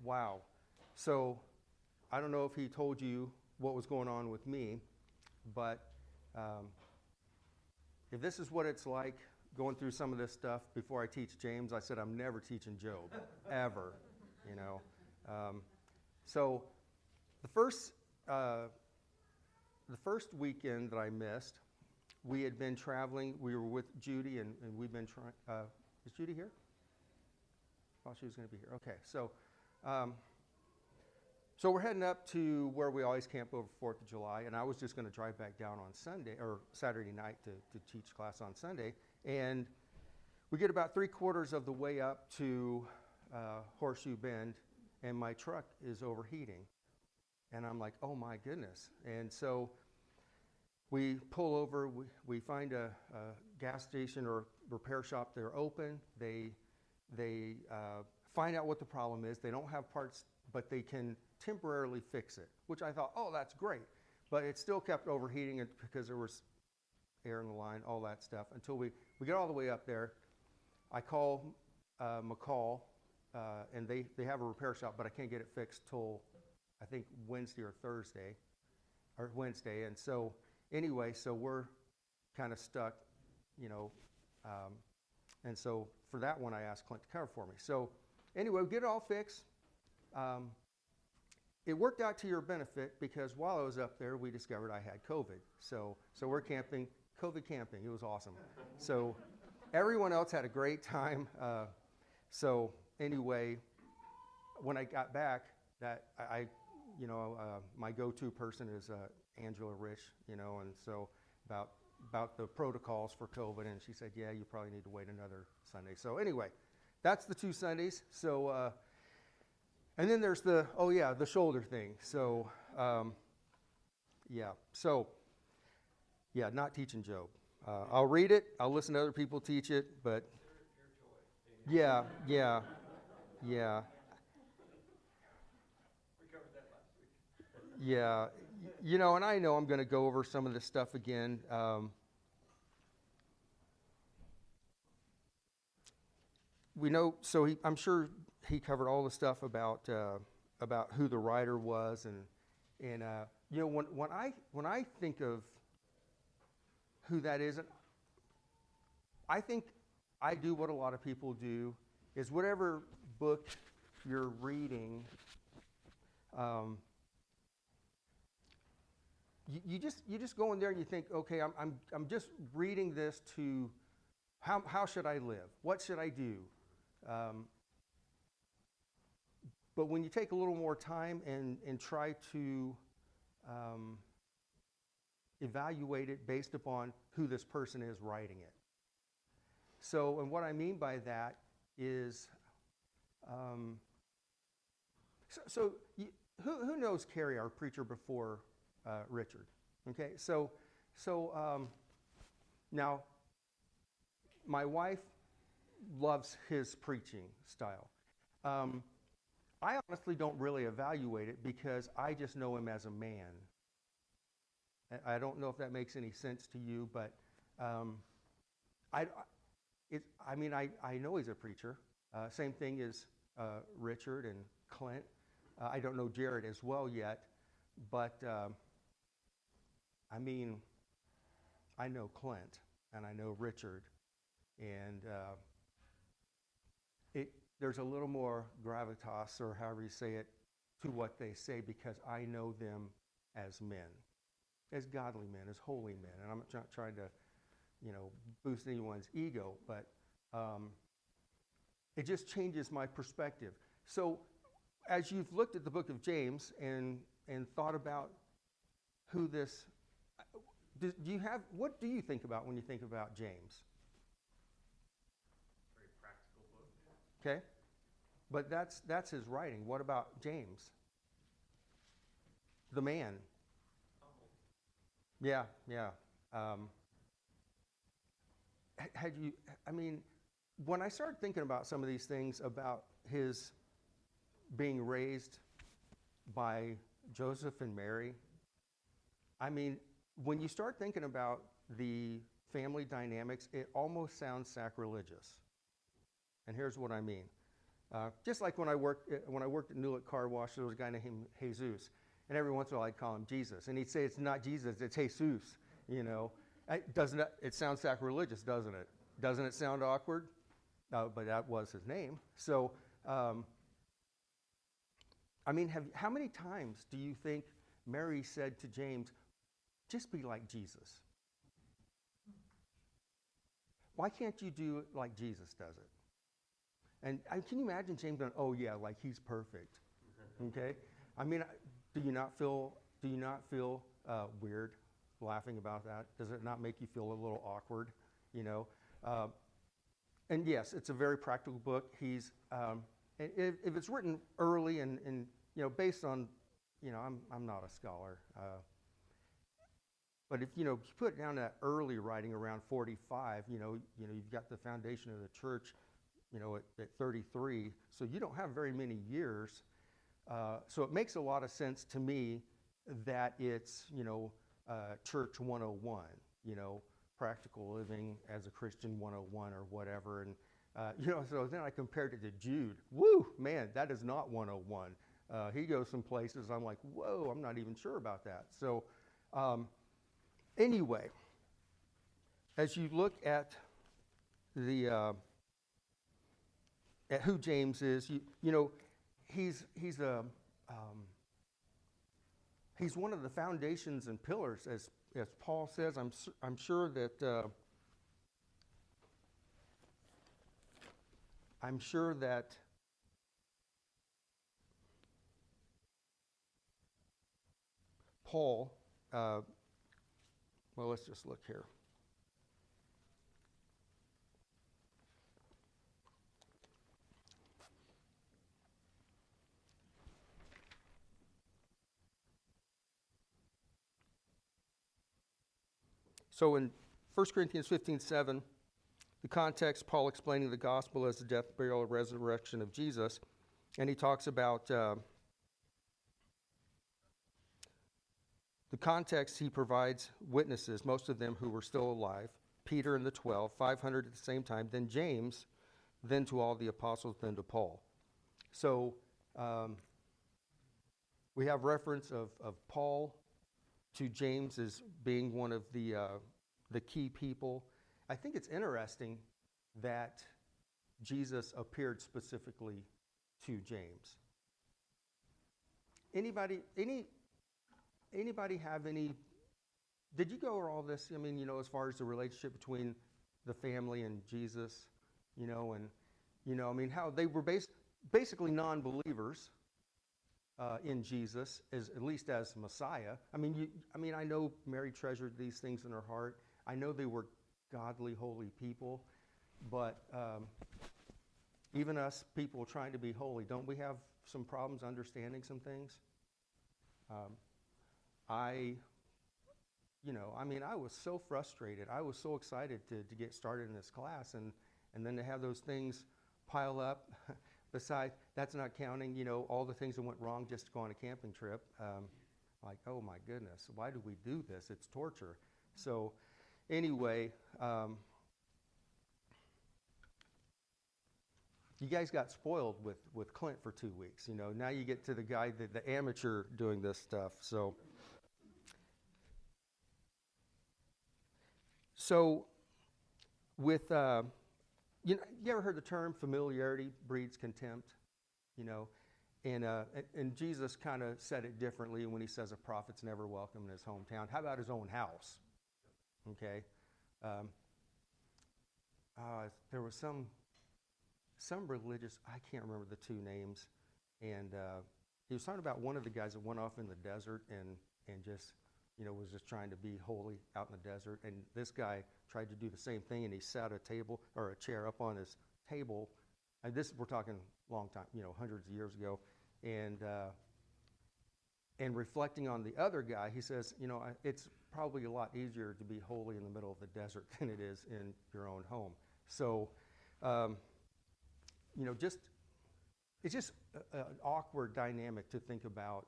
wow. So I don't know if he told you what was going on with me, but if this is what it's like going through some of this stuff before I teach James, I said I'm never teaching Job, ever, you know. So the first weekend that I missed, we had been traveling. We were with Judy, and we've been trying. Is Judy here? Thought she was going to be here. Okay, so we're heading up to where we always camp over 4th of July, and I was just going to drive back down on Sunday or Saturday night to teach class on Sunday. And we get about 3/4 of the way up to Horseshoe Bend, and my truck is overheating. And I'm like, oh my goodness. And so we pull over, we find a gas station or repair shop. They're open. They find out what the problem is. They don't have parts, but they can temporarily fix it, which I thought, oh, that's great. But it still kept overheating because there was air in the line, all that stuff, until we get all the way up there. I call McCall, and they have a repair shop, but I can't get it fixed till I think Wednesday or Wednesday. And so anyway, so we're kind of stuck, you know, and so for that one I asked Clint to cover for me. So anyway, we get it all fixed. It worked out to your benefit because while I was up there, we discovered I had COVID. So we're camping, COVID camping. It was awesome. So everyone else had a great time. So anyway, when I got back, that my go-to person is Angela Rich, you know, and so about the protocols for COVID, and she said, yeah, you probably need to wait another Sunday. So anyway, that's the 2 Sundays. So and then there's the shoulder thing. So not teaching Job. I'll read it. I'll listen to other people teach it, but yeah. We covered that last week. Yeah, you know, and I know I'm going to go over some of this stuff again. We know, so I'm sure he covered all the stuff about who the writer was, and you know, when I think of who that is, I think I do what a lot of people do, is whatever book you're reading, you just go in there and you think, okay, I'm just reading this to how should I live? What should I do? But when you take a little more time and try to evaluate it based upon who this person is writing it. So, and what I mean by that is, who knows Carrie, our preacher before Richard? Okay, so now my wife loves his preaching style. I honestly don't really evaluate it because I just know him as a man. I don't know if that makes any sense to you, but I know he's a preacher. Same thing as Richard and Clint. I don't know Jared as well yet, but I know Clint and I know Richard, and there's a little more gravitas, or however you say it, to what they say because I know them as men, as godly men, as holy men. And I'm not trying to, you know, boost anyone's ego, but it just changes my perspective. So as you've looked at the book of James and thought about who this, what do you think about when you think about James? Very practical book. Okay, but that's his writing. What about James? The man. Humble. Yeah. When I started thinking about some of these things about his being raised by Joseph and Mary, when you start thinking about the family dynamics, it almost sounds sacrilegious. And here's what I mean. Just like when I worked at Newlet Car Wash, there was a guy named Jesus, and every once in a while I'd call him Jesus, and he'd say it's not Jesus, it's Jesus. It sounds sacrilegious, doesn't it? Doesn't it sound awkward? But that was his name. So, how many times do you think Mary said to James, just be like Jesus? Why can't you do it like Jesus does it? And can you imagine James going, oh yeah, like he's perfect? Okay? Do you not feel weird laughing about that? Does it not make you feel a little awkward? And yes, it's a very practical book. If it's written early and based on, I'm not a scholar, but if you put down that early writing around 45, you've got the foundation of the church, at 33, so you don't have very many years. So it makes a lot of sense to me that it's church 101, practical living as a Christian 101 or whatever. And, so then I compared it to Jude. Woo, man, that is not 101. He goes some places I'm like, whoa, I'm not even sure about that. So anyway, as you look at at who James is, he's one of the foundations and pillars, as Paul says. I'm sure that Paul. Well, let's just look here. So in 1 Corinthians 15:7, the context, Paul explaining the gospel as the death, burial, and resurrection of Jesus, and he talks about the context. He provides witnesses, most of them who were still alive, Peter and the 12, 500 at the same time, then James, then to all the apostles, then to Paul. So we have reference of Paul to James as being one of the key people. I think it's interesting that Jesus appeared specifically to James. Anybody have any? Did you go over all this? As far as the relationship between the family and Jesus, how they were basically non-believers in Jesus, at least as Messiah. I know Mary treasured these things in her heart. I know they were godly, holy people, but even us people trying to be holy, don't we have some problems understanding some things? I was so frustrated. I was so excited to get started in this class, and then to have those things pile up. Besides, that's not counting, all the things that went wrong just to go on a camping trip. Like, oh my goodness, why do we do this? It's torture. So anyway, you guys got spoiled with Clint for 2 weeks. Now you get to the guy, the amateur doing this stuff. So with, you ever heard the term familiarity breeds contempt? And Jesus kind of said it differently when he says a prophet's never welcome in his hometown. How about his own house? Okay. There was some religious, I can't remember the two names, and he was talking about one of the guys that went off in the desert and just, was just trying to be holy out in the desert. And this guy tried to do the same thing, and he sat a table or a chair up on his table. And this, we're talking long time, hundreds of years ago. And reflecting on the other guy, he says, it's probably a lot easier to be holy in the middle of the desert than it is in your own home. So, it's just an awkward dynamic to think about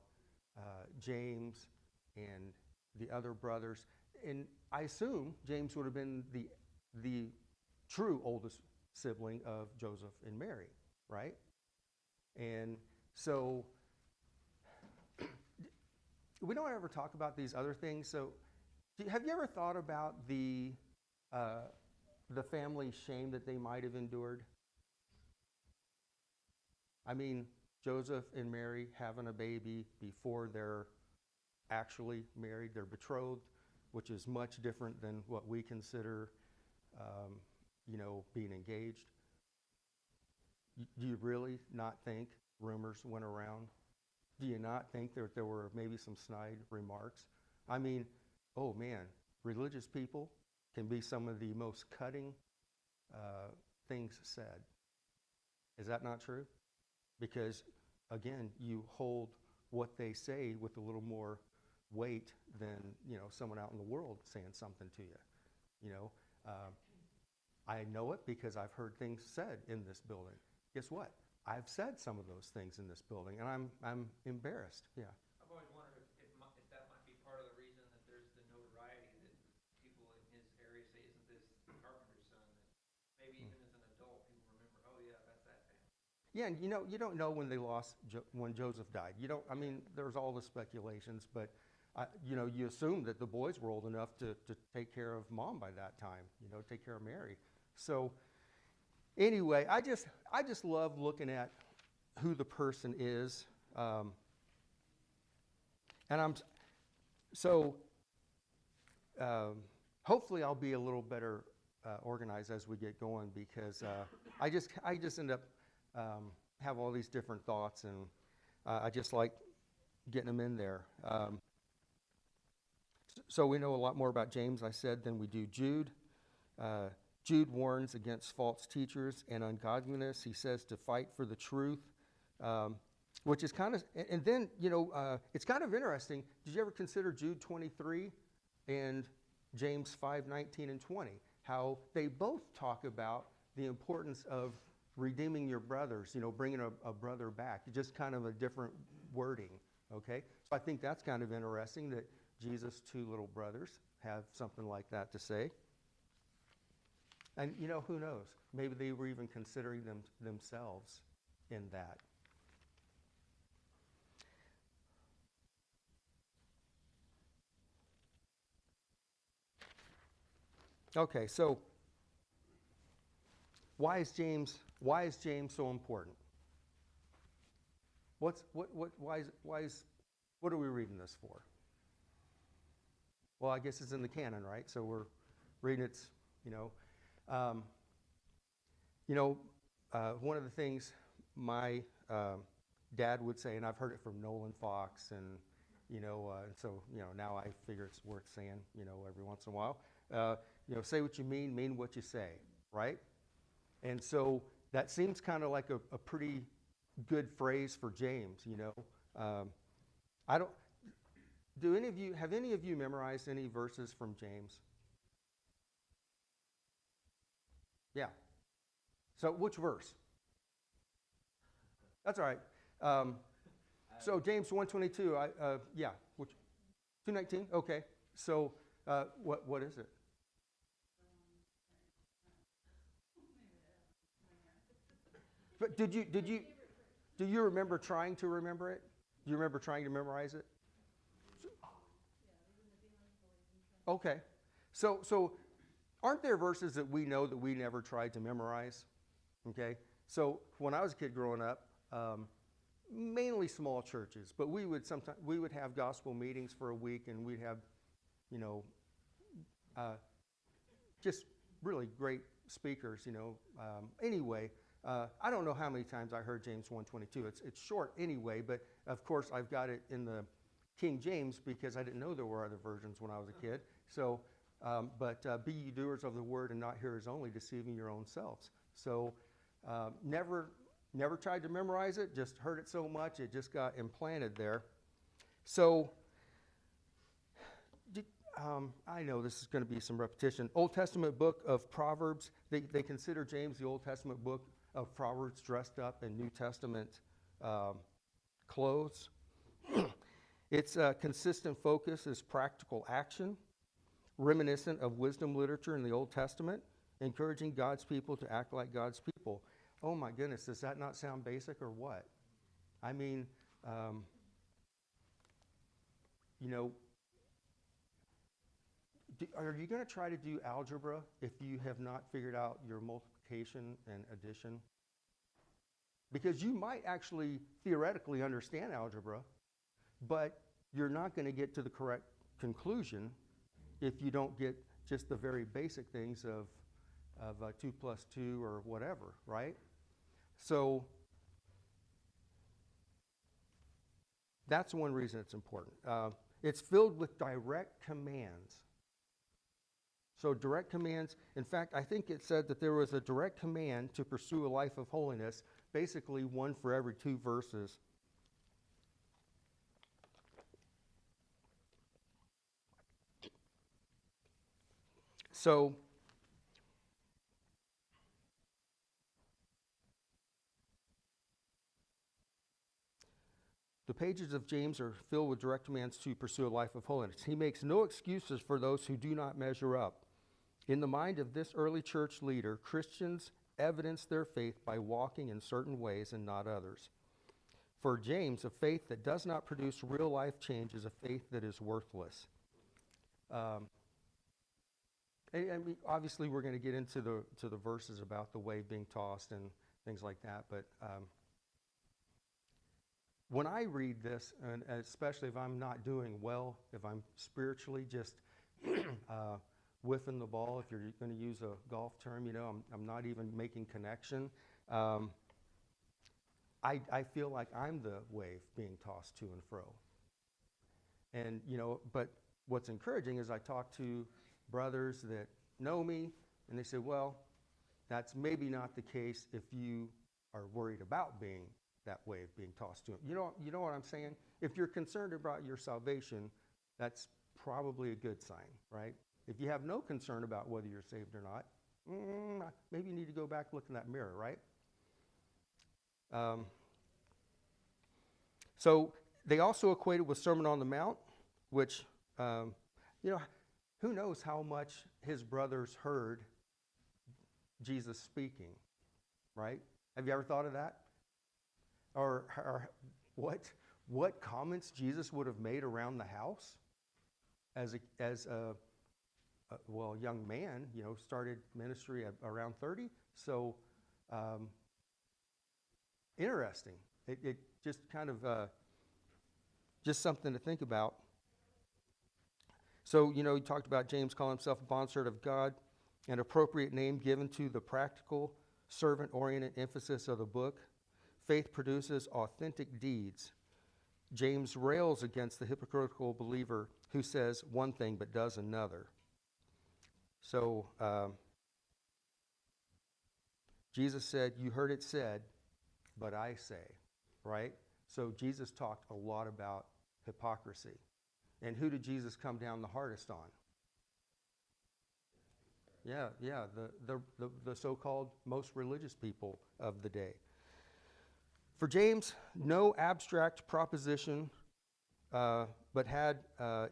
James and the other brothers. And I assume James would have been the true oldest sibling of Joseph and Mary, right? And so we don't ever talk about these other things. So have you ever thought about the family shame that they might have endured? I mean, Joseph and Mary having a baby before they're actually married, they're betrothed, which is much different than what we consider, being engaged. Do you really not think rumors went around? Do you not think that there were maybe some snide remarks? I mean, oh man, religious people can be some of the most cutting things said. Is that not true? Because, again, you hold what they say with a little more weight than, someone out in the world saying something to you. I know it because I've heard things said in this building. Guess what? I've said some of those things in this building, and I'm embarrassed. Yeah. I've always wondered if that might be part of the reason that there's the notoriety that people in his area say, isn't this the carpenter's son? That maybe even as an adult, people remember, oh yeah, that's that family. Yeah, and you don't know when they lost, when Joseph died. You don't, I mean, there's all the speculations, but, you assume that the boys were old enough to take care of mom by that time, take care of Mary. So anyway, I just love looking at who the person is. And hopefully I'll be a little better organized as we get going, because I just end up have all these different thoughts, and I just like getting them in there. So we know a lot more about James, I said, than we do Jude. Jude warns against false teachers and ungodliness. He says to fight for the truth, which is kind of, and then, it's kind of interesting. Did you ever consider Jude 23 and James 5:19 and 20? How they both talk about the importance of redeeming your brothers, bringing a brother back. Just kind of a different wording, okay? So I think that's kind of interesting that Jesus' two little brothers have something like that to say. And, who knows? Maybe they were even considering themselves in that. Okay, so why is James so important? What are we reading this for? Well, I guess it's in the canon, right? So we're reading it, one of the things my dad would say, and I've heard it from Nolan Fox, and so now I figure it's worth saying, every once in a while. Say what you mean what you say, right? And so that seems kind of like a pretty good phrase for James. Have any of you memorized any verses from James? Yeah. So which verse? That's all right. So James 1:22. Which 2:19? Okay. So what is it? But do you remember trying to remember it? Do you remember trying to memorize it? Okay. So aren't there verses that we know that we never tried to memorize? Okay. So when I was a kid growing up, mainly small churches, but we would have gospel meetings for a week, and we'd have, just really great speakers. Anyway, I don't know how many times I heard James 1:22. It's short anyway, but of course I've got it in the King James because I didn't know there were other versions when I was a kid. So, be ye doers of the word and not hearers only, deceiving your own selves. So, never tried to memorize it, just heard it so much, it just got implanted there. So, I know this is going to be some repetition. Old Testament book of Proverbs, they consider James the Old Testament book of Proverbs dressed up in New Testament clothes. Its consistent focus is practical action, reminiscent of wisdom literature in the Old Testament, encouraging God's people to act like God's people. Oh my goodness, does that not sound basic or what? I mean, you know, are you going to try to do algebra if you have not figured out your multiplication and addition? Because you might actually theoretically understand algebra, but you're not going to get to the correct conclusion if you don't get just the very basic things of 2 plus 2 or whatever, right? So that's one reason it's important. It's filled with direct commands. So direct commands, in fact, I think it said that there was a direct command to pursue a life of holiness, basically one for every 2 verses. So the pages of James are filled with direct commands to pursue a life of holiness. He makes no excuses for those who do not measure up. In the mind of this early church leader, Christians evidence their faith by walking in certain ways and not others. For James, a faith that does not produce real life change is a faith that is worthless. I mean, obviously, we're going to get into the verses about the wave being tossed and things like that, but when I read this, and especially if I'm not doing well, if I'm spiritually just whiffing the ball, if you're going to use a golf term, I'm not even making connection. I feel like I'm the wave being tossed to and fro. And, but what's encouraging is I talk to brothers that know me, and they say, well, that's maybe not the case if you are worried about being that wave being tossed to them. You know what I'm saying? If you're concerned about your salvation, that's probably a good sign, right? If you have no concern about whether you're saved or not, maybe you need to go back, look in that mirror, right? So they also equated with Sermon on the Mount, which, who knows how much his brothers heard Jesus speaking, right? Have you ever thought of that? Or what comments Jesus would have made around the house as a young man, started ministry at around 30. So interesting. It just kind of just something to think about. So, he talked about James calling himself a bondservant of God, an appropriate name given to the practical, servant-oriented emphasis of the book. Faith produces authentic deeds. James rails against the hypocritical believer who says one thing but does another. So, Jesus said, you heard it said, but I say, right? So Jesus talked a lot about hypocrisy. And who did Jesus come down the hardest on? Yeah, the so-called most religious people of the day. For James, no abstract proposition, but had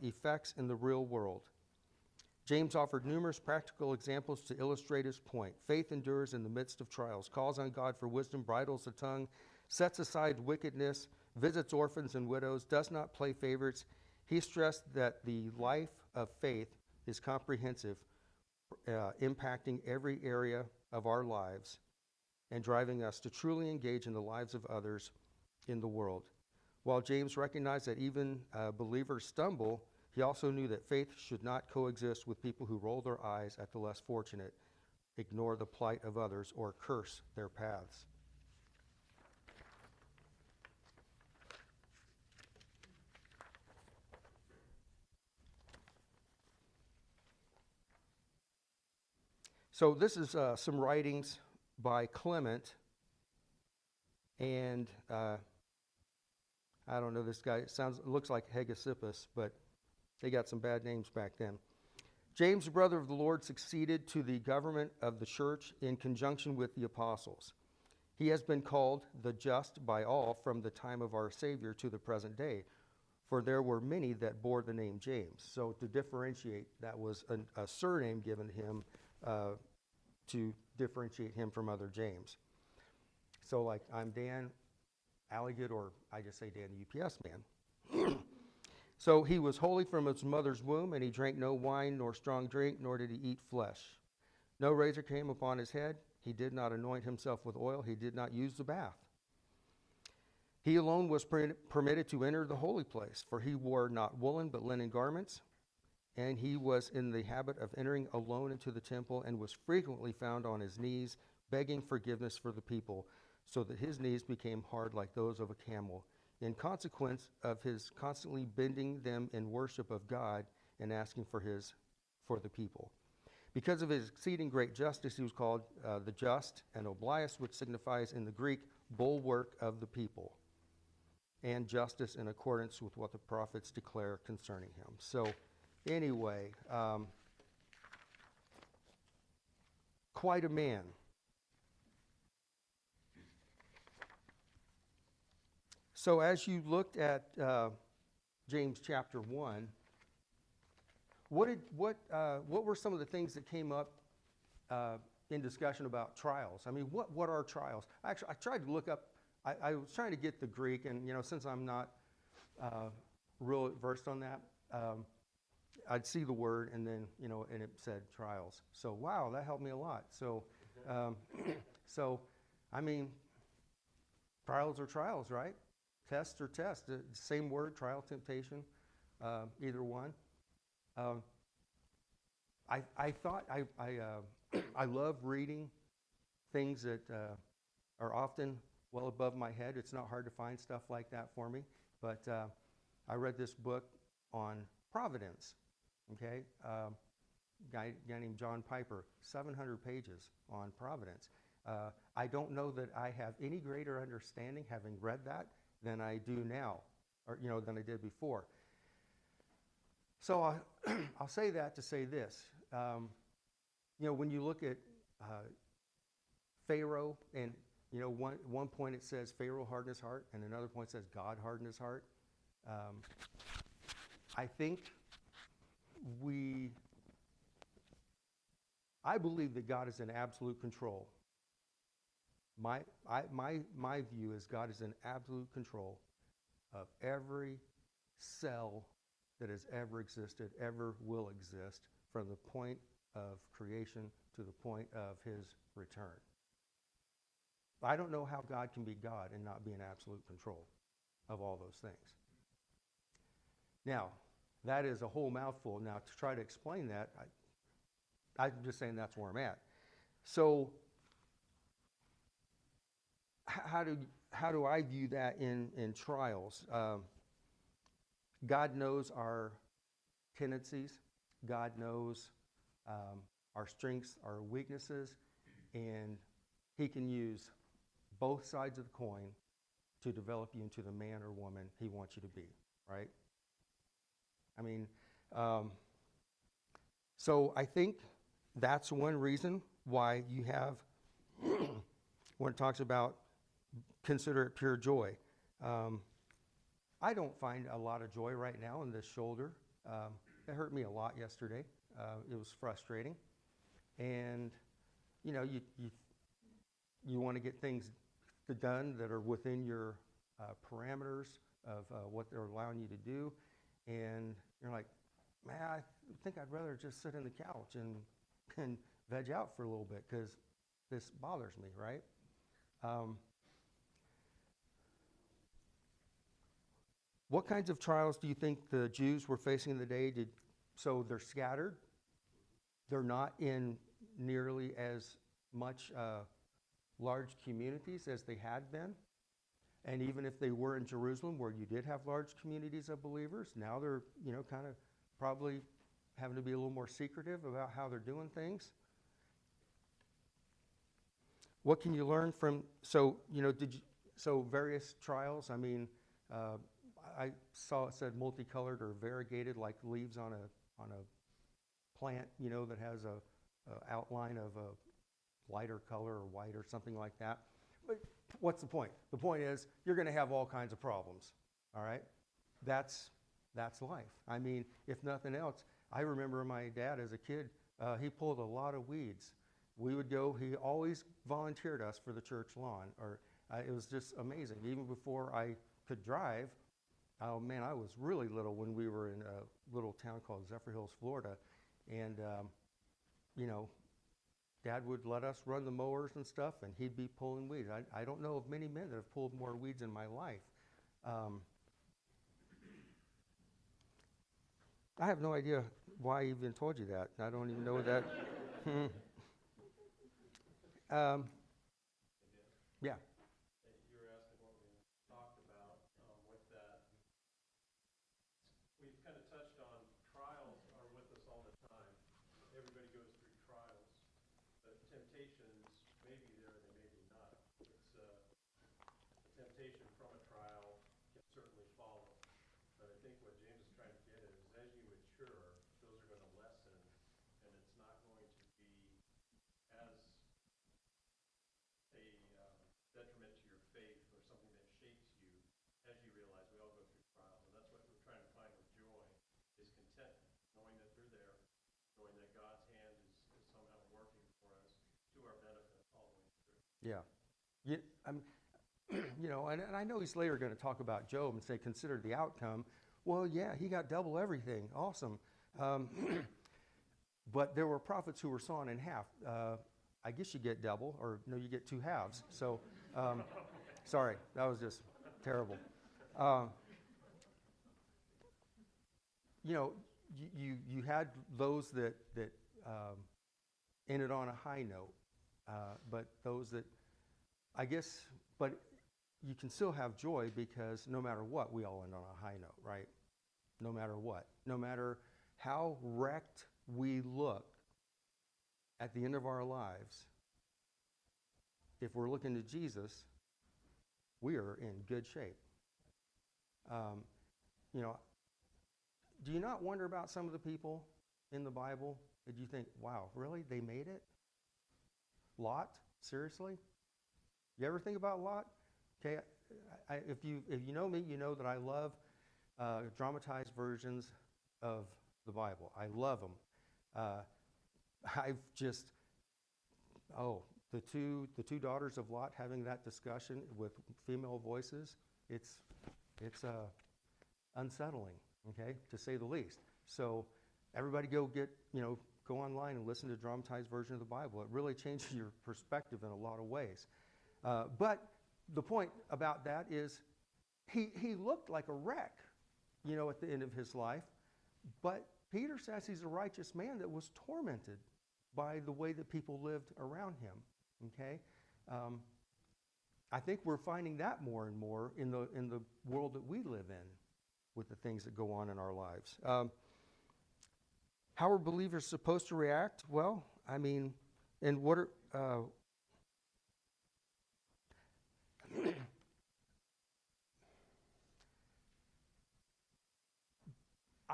effects in the real world. James offered numerous practical examples to illustrate his point. Faith endures in the midst of trials, calls on God for wisdom, bridles the tongue, sets aside wickedness, visits orphans and widows, does not play favorites. He stressed that the life of faith is comprehensive, impacting every area of our lives and driving us to truly engage in the lives of others in the world. While James recognized that even believers stumble, he also knew that faith should not coexist with people who roll their eyes at the less fortunate, ignore the plight of others, or curse their paths. So this is some writings by Clement, and I don't know this guy. Looks like Hegesippus, but they got some bad names back then. James, brother of the Lord, succeeded to the government of the church in conjunction with the apostles. He has been called the just by all from the time of our Savior to the present day, for there were many that bore the name James. So to differentiate, that was a surname given him to differentiate him from other James. So like, I'm Dan, Allegood, or I just say Dan the UPS man. So he was holy from his mother's womb, and he drank no wine nor strong drink, nor did he eat flesh. No razor came upon his head. He did not anoint himself with oil. He did not use the bath. He alone was permitted to enter the holy place, for he wore not woolen but linen garments, and he was in the habit of entering alone into the temple, and was frequently found on his knees, begging forgiveness for the people, so that his knees became hard like those of a camel, in consequence of his constantly bending them in worship of God and asking for the people. Because of his exceeding great justice, he was called the Just, and Oblias, which signifies in the Greek, bulwark of the people, and justice in accordance with what the prophets declare concerning him. So anyway, quite a man. So as you looked at James chapter 1, what were some of the things that came up in discussion about trials? I mean, what are trials? Actually, I tried to look up. I was trying to get the Greek, and since I'm not real versed on that, I'd see the word, and then and it said trials. So wow, that helped me a lot. So, so I mean, trials are trials, right? Tests are tests. The same word, trial, temptation, either one. I thought I love reading things that are often well above my head. It's not hard to find stuff like that for me. But I read this book on providence. Okay, guy named John Piper, 700 pages on providence. I don't know that I have any greater understanding, having read that, than I do now, or than I did before. So I'll say that to say this. When you look at Pharaoh, and one point it says Pharaoh hardened his heart, and another point says God hardened his heart. I think I believe that God is in absolute control. My view is God is in absolute control of every cell that has ever existed, ever will exist, from the point of creation to the point of his return. I don't know how God can be God and not be in absolute control of all those things. Now, that is a whole mouthful. Now, to try to explain that, I'm just saying that's where I'm at. So, how do I view that in trials? God knows our tendencies. God knows our strengths, our weaknesses, and he can use both sides of the coin to develop you into the man or woman he wants you to be, right? I mean, so I think that's one reason why you have, when it talks about consider it pure joy. I don't find a lot of joy right now in this shoulder. It hurt me a lot yesterday. It was frustrating. And, you want to get things done that are within your parameters of what they're allowing you to do. And you're like, man, I think I'd rather just sit on the couch and veg out for a little bit because this bothers me, right? What kinds of trials do you think the Jews were facing in the day? So they're scattered. They're not in nearly as much large communities as they had been. And even if they were in Jerusalem, where you did have large communities of believers, now they're, kind of probably having to be a little more secretive about how they're doing things. What can you learn from, so various trials? I mean, I saw it said multicolored or variegated, like leaves on a plant, that has a outline of a lighter color or white or something like that. But what's the point? The point is you're going to have all kinds of problems. All right, that's life. I mean, if nothing else, I remember my dad as a kid. He pulled a lot of weeds. We would go. He always volunteered us for the church lawn, or It was just amazing. Even before I could drive, oh man, I was really little when we were in a little town called Zephyr Hills, Florida. And, you know, Dad would let us run the mowers and stuff, and he'd be pulling weeds. I don't know of many men that have pulled more weeds in my life. I have no idea why I even told you that. I don't even know that. Yeah. You were asking what we talked about with that. We've kind of touched on trials are with us all the time. Everybody goes through trials, but temptations may be there, they may be not. It's the temptation from a trial can certainly follow. But I think what James is trying to get at is as you mature, those are going to lessen, and it's not going to be as a detriment to your faith or something that shapes you as you realize we all go through trials. And that's what we're trying to find with joy is contentment, knowing that they're there, knowing that God's hand is somehow working for us to our benefit all the way through. Yeah. You know, and I know he's later going to talk about Job and say, consider the outcome. Well, yeah, he got double everything. Awesome. But there were prophets who were sawn in half. I guess you get double, or no, you get two halves. So, sorry, that was just terrible. You know, you had those that ended on a high note, but those that, I guess, but you can still have joy because no matter what, we all end on a high note, right? No matter what. No matter how wrecked we look at the end of our lives, if we're looking to Jesus, we are in good shape. You know, do you not wonder about some of the people in the Bible that you think, wow, really? They made it? Lot? Seriously? You ever think about Lot? Okay, if you know me, you know that I love dramatized versions of the Bible. I love them. I've just, the two daughters of Lot having that discussion with female voices, it's unsettling, okay, to say the least. So everybody go online and listen to a dramatized version of the Bible. It really changes your perspective in a lot of ways. But the point about that is he looked like a wreck, you know, at the end of his life. But Peter says he's a righteous man that was tormented by the way that people lived around him, okay? I think we're finding that more and more in the world that we live in with the things that go on in our lives. How are believers supposed to react? Well, I mean, and what are...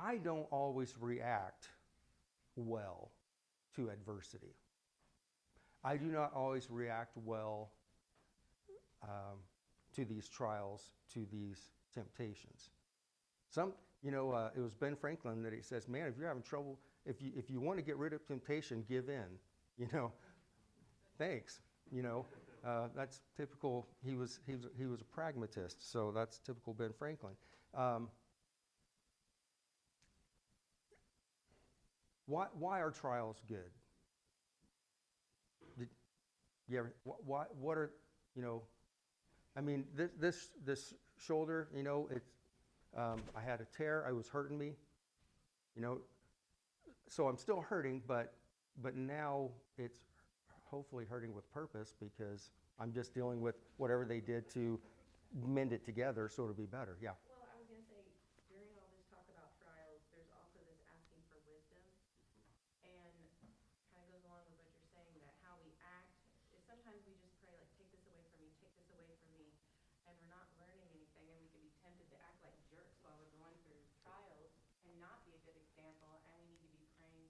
I don't always react well to adversity. I do not always react well to these trials, to these temptations. It was Ben Franklin that he says, man, if you're having trouble, if you want to get rid of temptation, give in. You know, thanks. You know, that's typical. He was a pragmatist, so that's typical Ben Franklin. Why are trials good? What are, you know, I mean, this shoulder, you know, I had a tear. I was hurting me, you know, so I'm still hurting, but now it's hopefully hurting with purpose because I'm just dealing with whatever they did to mend it together so it'll be better. Yeah. Well, I was going to say, during all this talk about trials, there's also this asking for wisdom, and kind of goes along with what you're saying, that how we act is sometimes we just pray, like, take this away from me, take this away from me, and we're not learning anything, and we can be tempted to act like jerks while we're going through trials and not be a good example, and we need to be praying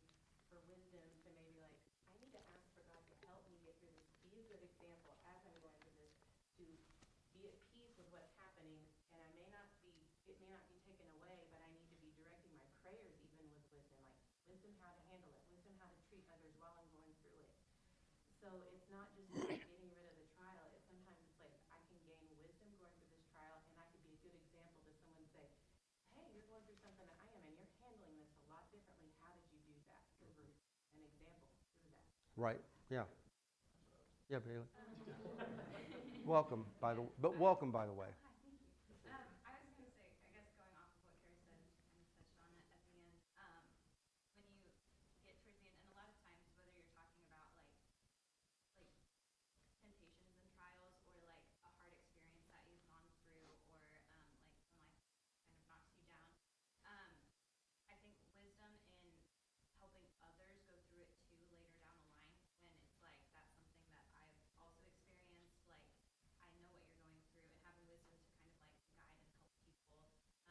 for wisdom to maybe, like, I need to ask for God to help me get through this, be a good example as I'm going through this, to be at peace with what's happening, and it may not be taken away, but I need to be directing my prayers even with wisdom, like wisdom how to handle it, wisdom how to treat others while I'm going through it. So it's not just like getting rid of the trial. Sometimes it's like I can an example through that. Right, yeah. Yeah, Bailey. Welcome, Welcome, by the way. hi, thank you. I I was gonna say, I guess going off of what Carrie said, she kind of touched on it at the end. When you get towards the end, and a lot of times, whether you're talking about like temptations and trials, or like a hard experience that you've gone through, or like when life kind of knocks you down, um, I think wisdom in helping others go through it too later down the line, when it's like that's something that I've also experienced. Like, I know what you're going through, and having wisdom to kind of like guide and help people,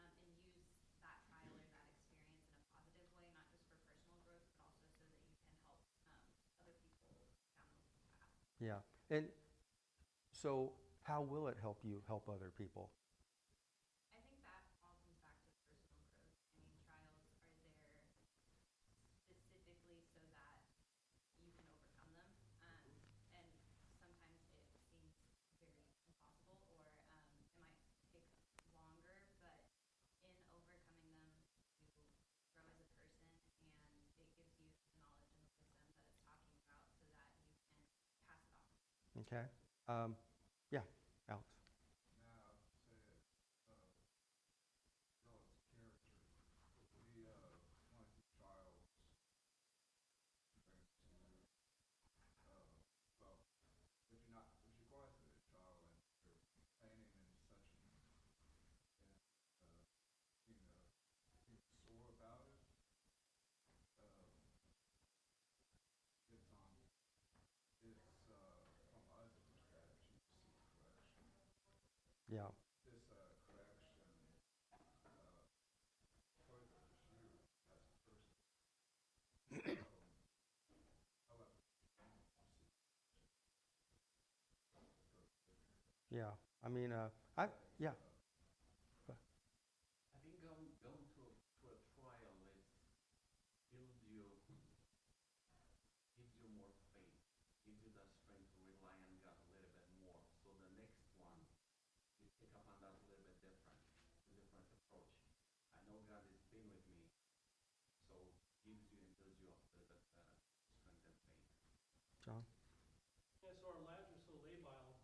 and use that trial or that experience in a positive way, not just for personal growth, but also so that you can help other people down the path. Yeah. And so, how will it help you help other people? I think that all comes back to personal growth. I mean, trials are there specifically so that you can overcome them. And sometimes it seems very impossible, or it might take longer, but in overcoming them, you grow as a person, and it gives you the knowledge and the wisdom that it's talking about so that you can pass it on. Okay. Yeah, Alex. Now, said, relative character. We want to keep trials things to well, if you're going through a trial and you're planning in such being being sore about it, good time. It's from us a strategy to seek correction. Yeah. This correction furthers you as a person. However, Yeah. I mean, I, yeah. I think going to a trial is builds you, gives you more faith, gives you that strength to rely on God a little bit more. So the next one, you pick up on that a little bit different, a different approach. I know God has been with me, so gives you and builds you up a little bit strength and faith. John? Yeah, so our lives are so labile,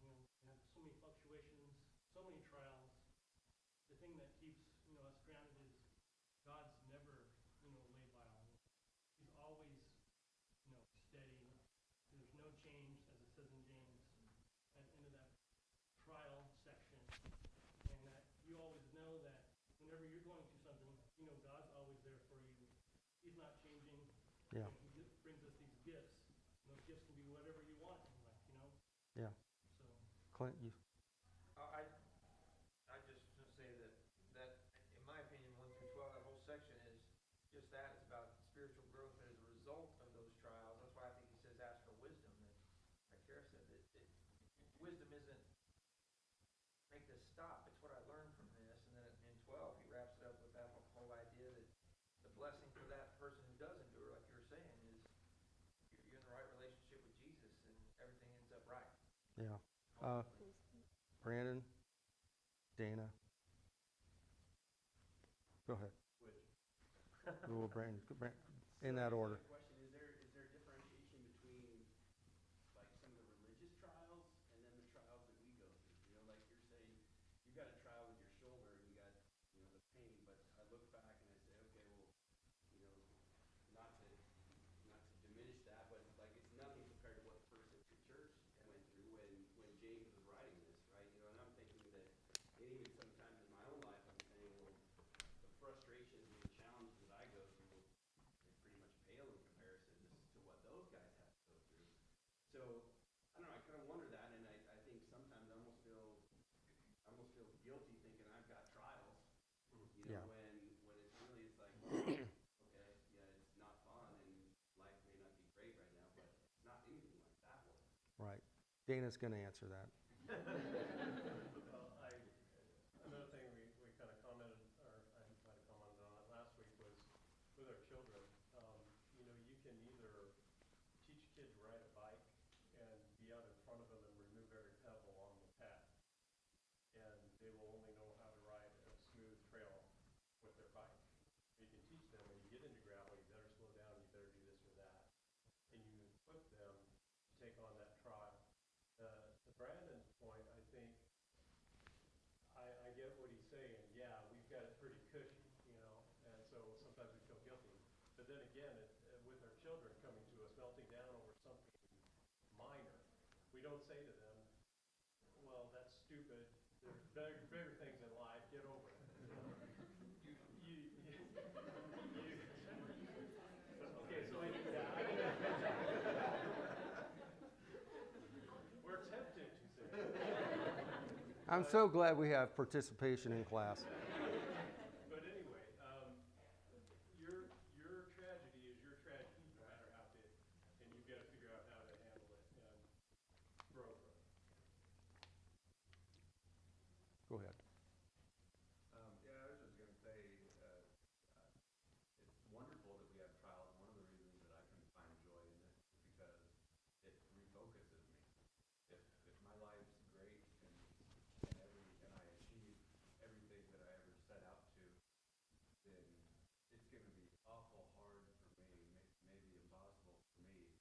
we have so many fluctuations, so many trials. The thing that keeps, us grounded is God's never, labile. He's always, steady. There's no change, as it says in James, at the end of that trial section. And that you always know that whenever you're going through something, God's always there for you. He's not changing. Yeah. And he brings us these gifts. And those gifts can be whatever you want in life, Yeah. So. Clint, you. I just want to say that in my opinion, 1 through 12, that whole section is just that. It's about spiritual growth as a result of those trials. That's why I think he says ask for wisdom. That, like Kara said, wisdom isn't make this stop. It's what I learned from this. And then in 12, he wraps it up with that whole idea that the blessing for that person who does endure, like you were saying, is you're in the right relationship with Jesus, and everything ends up right. Yeah. Brandon, Dana. Go ahead. Which? Well, Brandon, in that order. Question, is there differentiation between like some of the religious trials and then the trials that we go through? Like you're saying, you've got a trial with your shoulder and you got, the pain, but I look back and I say, okay, well, not to diminish that, but like it's nothing compared to what the first century church went through when James was writing this, right? And I'm thinking that, and even sometimes in my own life, I'm saying, well, the frustrations and the challenges that I go through, they pretty much pale in comparison to what those guys have to go through. So I don't know. I kind of wonder that, and I think sometimes I almost feel guilty thinking I've got trials. Yeah. When it's really it's like, okay, yeah, it's not fun, and life may not be great right now, but it's not anything like that was. Right. Dana's going to answer that. Well, another thing we kind of commented, or I might have commented on it last week, was with our children. You can either teach kids to ride a bike and be out in front of them and remove every pebble on the path, and they will only know how to ride a smooth trail with their bike. You can teach them when you get into gravel, you better slow down, you better do this or that. Brandon's point, I think, I get what he's saying. Yeah, we've got it pretty cushy, and so sometimes we feel guilty. But then again, with our children coming to us, melting down over something minor, we don't say to them, well, that's stupid. There's bigger things in life. Get over it. Okay, so we're tempted to say that. I'm so glad we have participation in class. But anyway, your tragedy is your tragedy, no matter how big, and you've got to figure out how to handle it and grow from it. Go ahead. Yeah, I was just going to say, it's wonderful that we have trials. One of the reasons that I can find joy in it is because it refocuses me. If my life's great and I achieve everything that I ever set out to, then it's going to be awful hard for me, maybe impossible for me,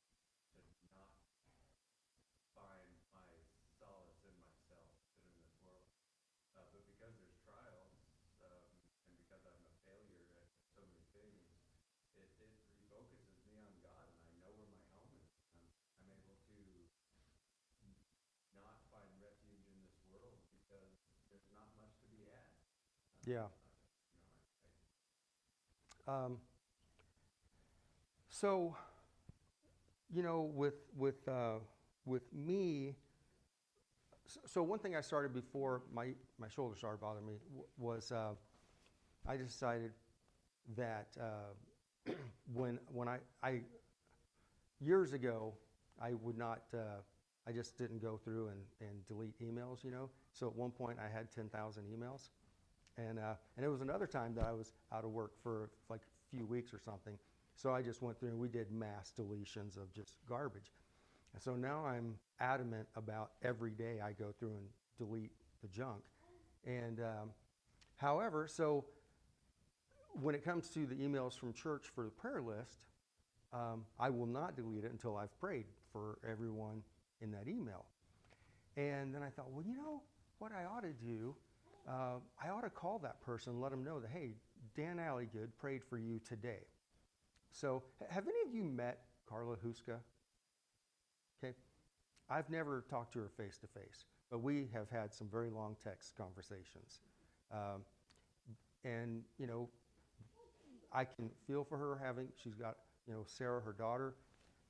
to not find my solace in myself and in this world. But because there's trials, and because I'm a failure at so many things, it refocuses me on God, and I know where my home is. I'm able to not find refuge in this world because there's not much to be had. Yeah. I So, with me, so one thing I started before my shoulder started bothering me was I decided that when I years ago I would not I just didn't go through and delete emails. So at one point I had 10,000 emails, and it was another time that I was out of work for like a few weeks or something. So I just went through and we did mass deletions of just garbage. And so now I'm adamant about every day I go through and delete the junk. And however, so when it comes to the emails from church for the prayer list, I will not delete it until I've prayed for everyone in that email. And then I thought, well, what I ought to do, I ought to call that person and let them know that, hey, Dan Allegood prayed for you today. So have any of you met Carla Huska? Okay. I've never talked to her face to face, but we have had some very long text conversations. And, I can feel for her she's got, Sarah, her daughter,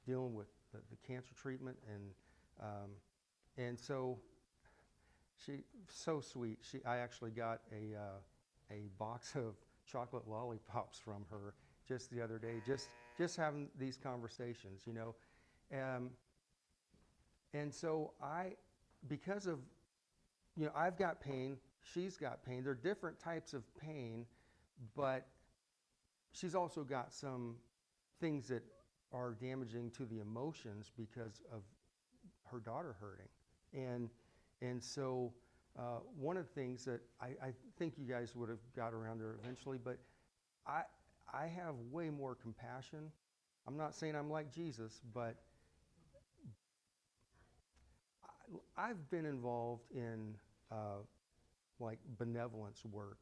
dealing with the cancer treatment. And so she's so sweet. I actually got a box of chocolate lollipops from her just the other day, just having these conversations, and so because of, I've got pain, she's got pain. They're different types of pain, but she's also got some things that are damaging to the emotions because of her daughter hurting. And so one of the things that I think you guys would have got around there eventually, but I have way more compassion. I'm not saying I'm like Jesus, but I've been involved in like benevolence work,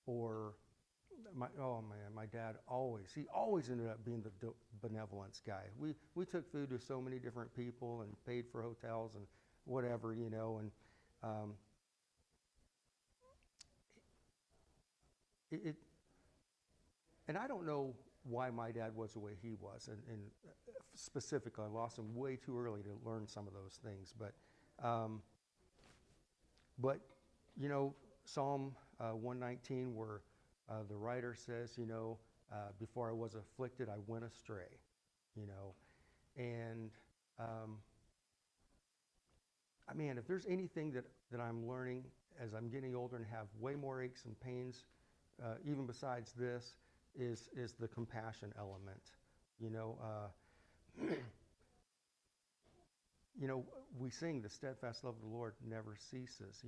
or my dad always ended up being the benevolence guy. We took food to so many different people and paid for hotels and whatever, and and I don't know why my dad was the way he was, and specifically, I lost him way too early to learn some of those things. But Psalm 119, where the writer says, before I was afflicted, I went astray, and man, if there's anything that I'm learning as I'm getting older and have way more aches and pains, even besides this, is the compassion element. We sing the steadfast love of the Lord never ceases.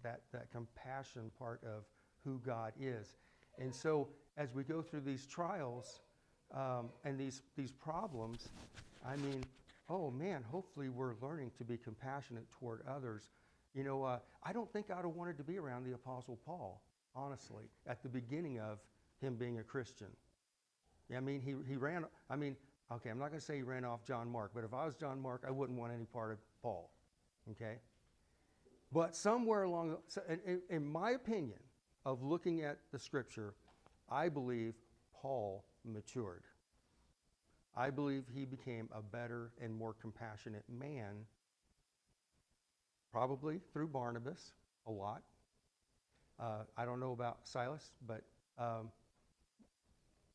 That compassion part of who God is. And so as we go through these trials and these problems, I mean, oh man, hopefully we're learning to be compassionate toward others. You know, I don't think I'd have wanted to be around the Apostle Paul, honestly, at the beginning of him being a Christian. Yeah, I mean, he ran, I mean, okay, I'm not going to say he ran off John Mark, but if I was John Mark, I wouldn't want any part of Paul, okay? But somewhere along, in my opinion of looking at the scripture, I believe Paul matured. I believe he became a better and more compassionate man, probably through Barnabas a lot. I don't know about Silas, but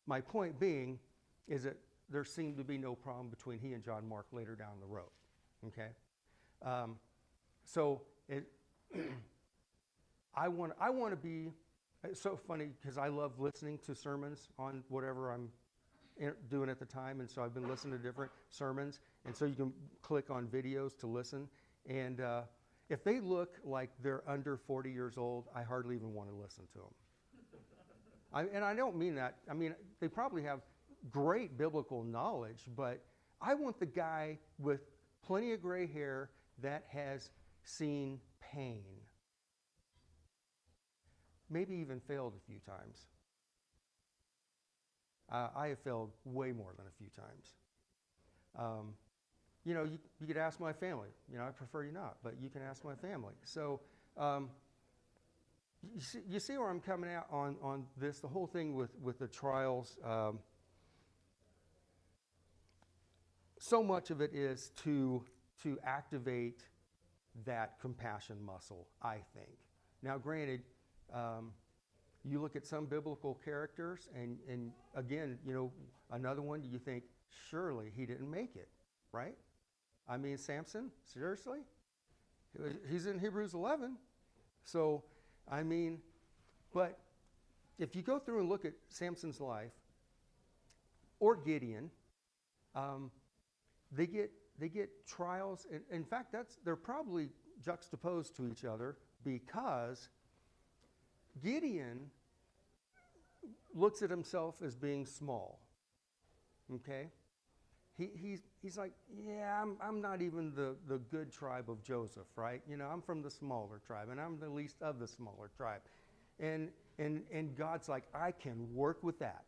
my point being is that there seemed to be no problem between he and John Mark later down the road, okay? So I want to be, it's so funny because I love listening to sermons on whatever I'm doing at the time, and so I've been listening to different sermons, and so you can click on videos to listen, and if they look like they're under 40 years old, I hardly even want to listen to them. And I don't mean that, I mean, they probably have great biblical knowledge, but I want the guy with plenty of gray hair that has seen pain, maybe even failed a few times. I have failed way more than a few times. You know, you could ask my family. You know, I prefer you not, but you can ask my family. So you see where I'm coming out on this, the whole thing with the trials. So much of it is to activate that compassion muscle, I think. Now, granted, you look at some biblical characters, and again, you know, another one, you think, surely he didn't make it, right? I mean, Samson, seriously? He's in Hebrews 11. So, I mean, but if you go through and look at Samson's life, or Gideon, they get trials. In fact, they're probably juxtaposed to each other because Gideon looks at himself as being small. Okay? He's like, yeah, I'm not even the good tribe of Joseph, right? You know, I'm from the smaller tribe, and I'm the least of the smaller tribe. And God's like, I can work with that.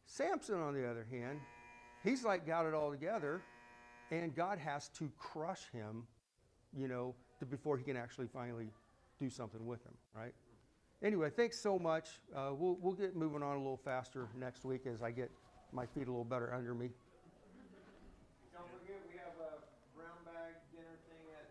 Samson, on the other hand, he's like got it all together, and God has to crush him, you know, before he can actually finally do something with him, right? Anyway, thanks so much. We'll get moving on a little faster next week as I get my feet a little better under me.